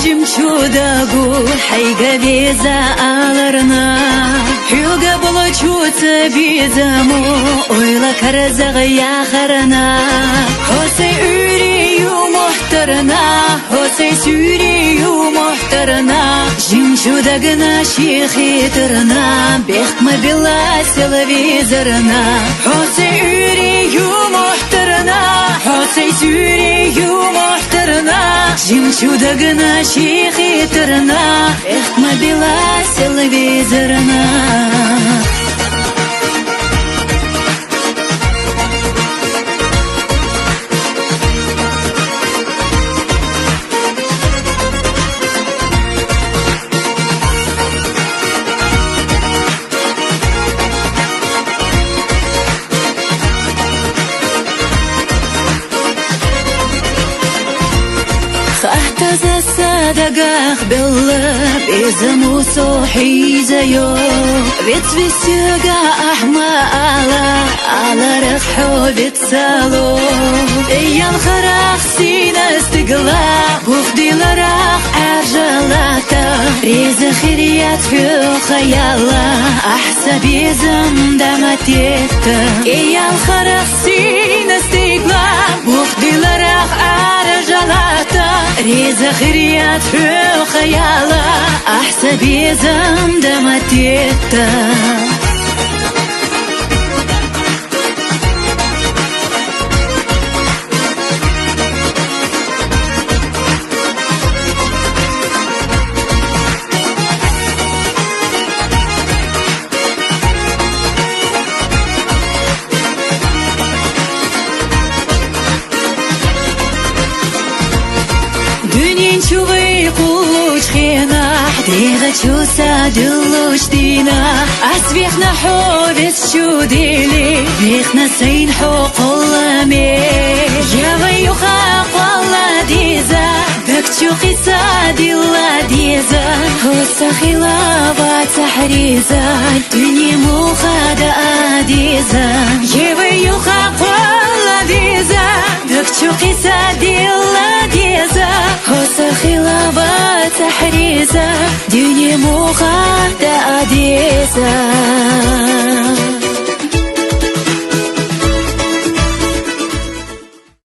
жемчугу, хайга веза аларна. Хюга получуца безаму, ойла карзага яхарна. Хосе үрию мохтарна, хосе сүрию мохтарна. Жемчугна шихитрна, бехма бела телевизорна. Хосе үрию мохтарна, хосе сүрию мохтарна. Жемчугна шихитрна, бехма бела телевизорна. خاحتز صدقاق بالله بيزمو صوحي زيو بيت بسيقا أحمى على رخحو بيتسالو ايام خراخ سينا استقلا بوخدي لراخ عجلاتا ريز خيريات في خيالا أحسبي زمدمتيتا ايام خراخ سينا استقلا بوخدي لراخ عجلاتا ريز خيريات في خيالا أحسبي زمدمتيتا شوي قوش خينا حديغة شو سادلوش دينا أسبيخنا حوبس شو ديلي بيخنا سين حوق الله مي يا غيو خاق والله ديزا بكتشو قصاد الله ديزا هوسا خلافة تحريزا دنيا مخادة ديزا يا غيو خاق والله ديزا بكتشو قصاد الله ديزا هوسا خلافة تحريزا دنيا مخادة ديزا